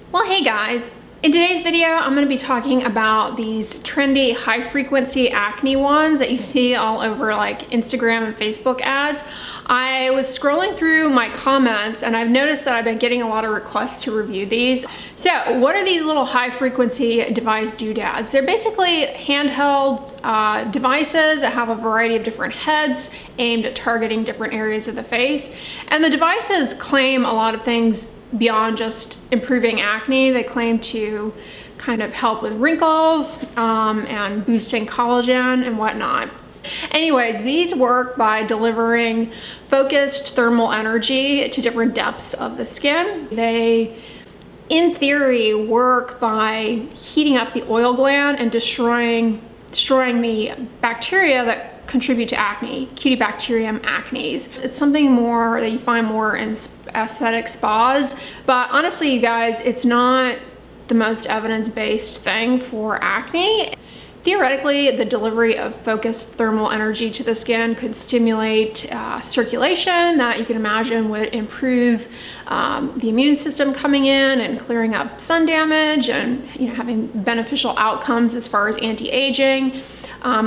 Well, hey guys, in today's video, I'm going to be talking about these trendy high frequency acne ones that you see all over like Instagram and Facebook ads. I was scrolling through my comments and I've noticed that I've been getting a lot of requests to review these. So what are these little high frequency device doodads? They're basically handheld devices that have a variety of different heads aimed at targeting different areas of the face. And the devices claim a lot of things beyond just improving acne. They claim to kind of help with wrinkles and boosting collagen and whatnot. Anyways, these work by delivering focused thermal energy to different depths of the skin. They, in theory, work by heating up the oil gland and destroying the bacteria that contribute to acne, Cutibacterium acnes. It's something more that you find more in aesthetic spas, but honestly, you guys, it's not the most evidence-based thing for acne. Theoretically, the delivery of focused thermal energy to the skin could stimulate circulation that you can imagine would improve the immune system coming in and clearing up sun damage and having beneficial outcomes as far as anti-aging,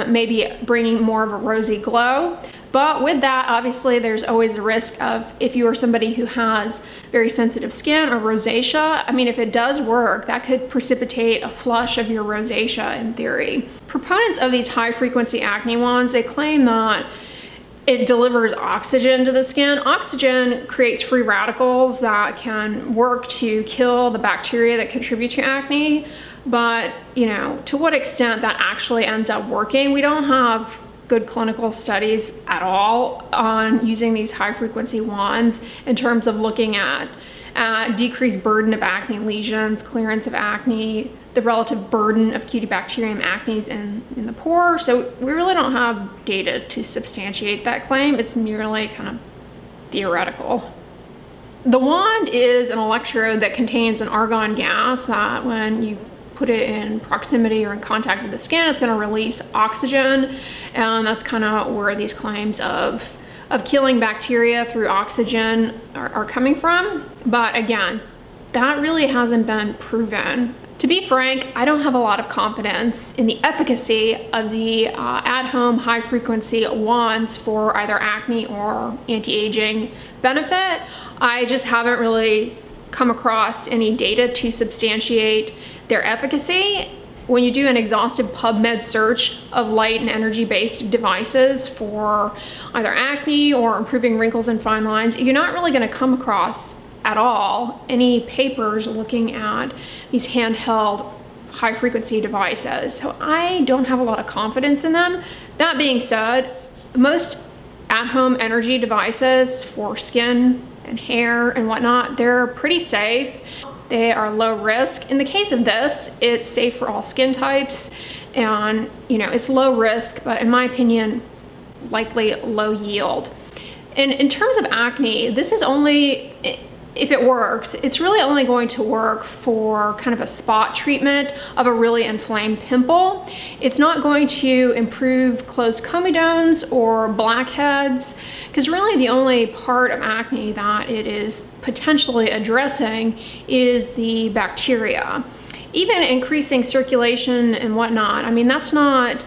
maybe bringing more of a rosy glow. But with that, obviously, there's always the risk of, if you are somebody who has very sensitive skin or rosacea, I mean, if it does work, that could precipitate a flush of your rosacea in theory. Proponents of these high frequency acne wands, they claim that it delivers oxygen to the skin. Oxygen creates free radicals that can work to kill the bacteria that contribute to acne. But, to what extent that actually ends up working, we don't have good clinical studies at all on using these high frequency wands in terms of looking at decreased burden of acne lesions, clearance of acne, the relative burden of Cutibacterium acnes in the pore. So we really don't have data to substantiate that claim. It's merely kind of theoretical. The wand is an electrode that contains an argon gas that when you put it in proximity or in contact with the skin, it's going to release oxygen, and that's kind of where these claims of killing bacteria through oxygen are coming from. But again, that really hasn't been proven. To be frank, I don't have a lot of confidence in the efficacy of the at-home high-frequency wands for either acne or anti-aging benefit. I just haven't really come across any data to substantiate their efficacy. When you do an exhaustive PubMed search of light and energy-based devices for either acne or improving wrinkles and fine lines, you're not really going to come across at all any papers looking at these handheld high-frequency devices. So I don't have a lot of confidence in them. That being said, most at-home energy devices for skin and hair and whatnot, they're pretty safe. They are low risk. In the case of this, it's safe for all skin types, and it's low risk, but in my opinion, likely low yield. And in terms of acne, this is only, if it works, it's really only going to work for kind of a spot treatment of a really inflamed pimple. It's not going to improve closed comedones or blackheads, because really the only part of acne that it is potentially addressing is the bacteria. Even increasing circulation and whatnot, I mean, that's not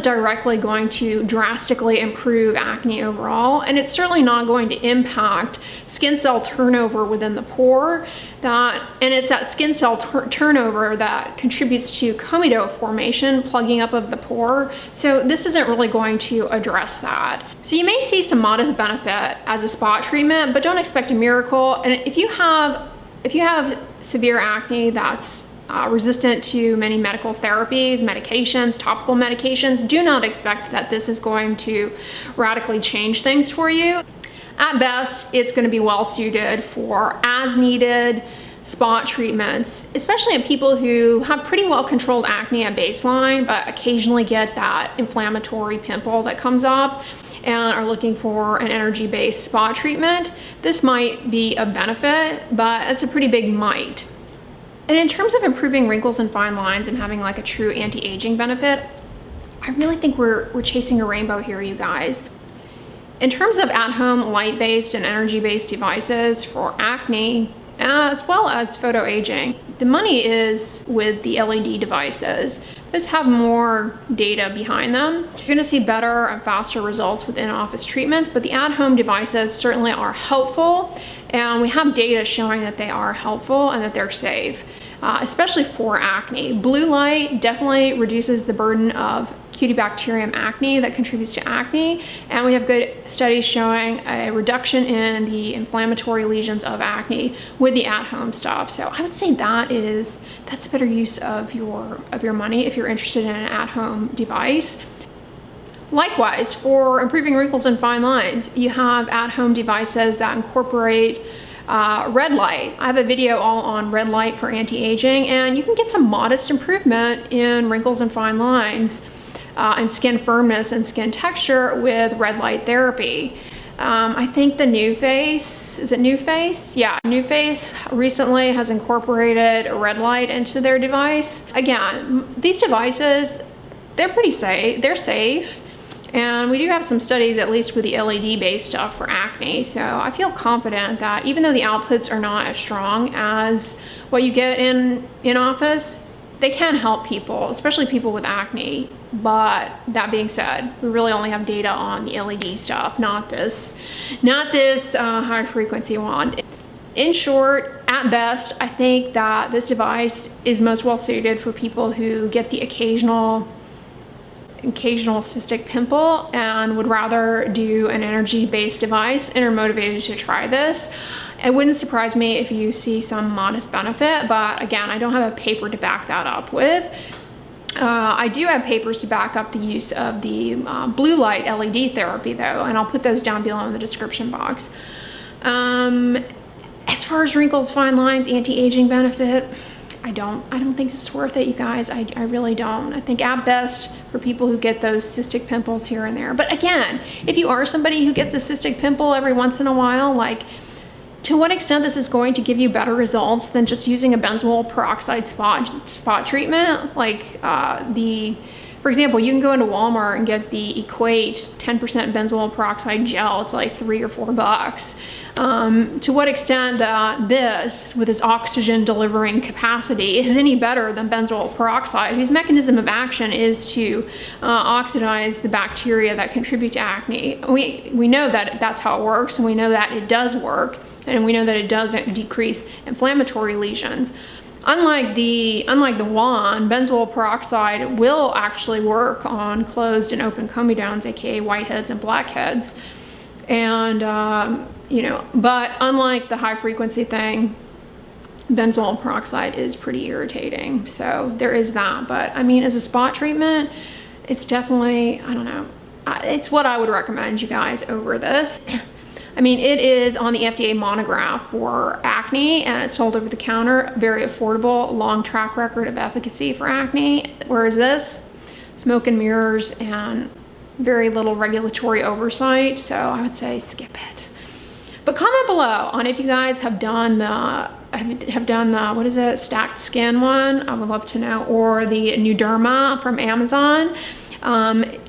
directly going to drastically improve acne overall, and it's certainly not going to impact skin cell turnover within the pore. And it's that skin cell turnover that contributes to comedo formation, plugging up of the pore. So this isn't really going to address that. So you may see some modest benefit as a spot treatment, but don't expect a miracle. And if you have severe acne that's resistant to many medical therapies, medications, topical medications, do not expect that this is going to radically change things for you. At best, it's going to be well suited for as needed spot treatments, especially in people who have pretty well controlled acne at baseline, but occasionally get that inflammatory pimple that comes up and are looking for an energy-based spot treatment. This might be a benefit, but it's a pretty big might. And in terms of improving wrinkles and fine lines and having like a true anti-aging benefit, I really think we're chasing a rainbow here, you guys. In terms of at-home light-based and energy-based devices for acne as well as photo aging. The money is with the LED devices. Those have more data behind them. You're gonna see better and faster results with in-office treatments, but the at-home devices certainly are helpful, and we have data showing that they are helpful and that they're safe, especially for acne. Blue light definitely reduces the burden of Cutibacterium acne that contributes to acne, and we have good studies showing a reduction in the inflammatory lesions of acne with the at-home stuff. So I would say that's a better use of your money if you're interested in an at-home device. Likewise, for improving wrinkles and fine lines, you have at-home devices that incorporate red light. I have a video all on red light for anti-aging, and you can get some modest improvement in wrinkles and fine lines and skin firmness and skin texture with red light therapy. I think the NuFace, is it NuFace? Yeah, NuFace recently has incorporated red light into their device. Again, these devices, they're pretty safe, they're safe. And we do have some studies, at least with the LED-based stuff for acne. So I feel confident that even though the outputs are not as strong as what you get in office, they can help people, especially people with acne. But that being said, we really only have data on the LED stuff, not this high frequency one. In short, at best, I think that this device is most well suited for people who get the occasional cystic pimple and would rather do an energy-based device and are motivated to try this. It wouldn't surprise me if you see some modest benefit, but again, I don't have a paper to back that up with. I do have papers to back up the use of the blue light LED therapy though, and I'll put those down below in the description box. As far as wrinkles, fine lines, anti-aging benefit, I don't think this is worth it, you guys. I really don't. I think at best for people who get those cystic pimples here and there. But again, if you are somebody who gets a cystic pimple every once in a while, like, to what extent this is going to give you better results than just using a benzoyl peroxide spot treatment? Like for example, you can go into Walmart and get the Equate 10% benzoyl peroxide gel. It's like $3 or $4. To what extent this, with its oxygen delivering capacity, is any better than benzoyl peroxide, whose mechanism of action is to oxidize the bacteria that contribute to acne. We know that that's how it works, and we know that it does work, and we know that it does decrease inflammatory lesions. Unlike the wand, benzoyl peroxide will actually work on closed and open comedones, aka whiteheads and blackheads. And but unlike the high frequency thing, benzoyl peroxide is pretty irritating. So there is that. But I mean, as a spot treatment, it's definitely, I don't know, it's what I would recommend you guys over this. I mean, it is on the FDA monograph for acne, and it's sold over the counter, very affordable, long track record of efficacy for acne. Whereas this, smoke and mirrors and very little regulatory oversight. So I would say skip it. But comment below on if you guys have done the what is it, stacked skin one. I would love to know, or the Nuderma from Amazon.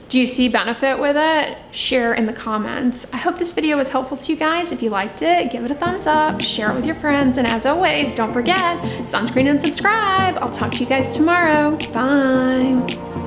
Do you see benefit with it? Share in the comments. I hope this video was helpful to you guys. If you liked it, give it a thumbs up, share it with your friends, and as always, don't forget, sunscreen and subscribe. I'll talk to you guys tomorrow. Bye.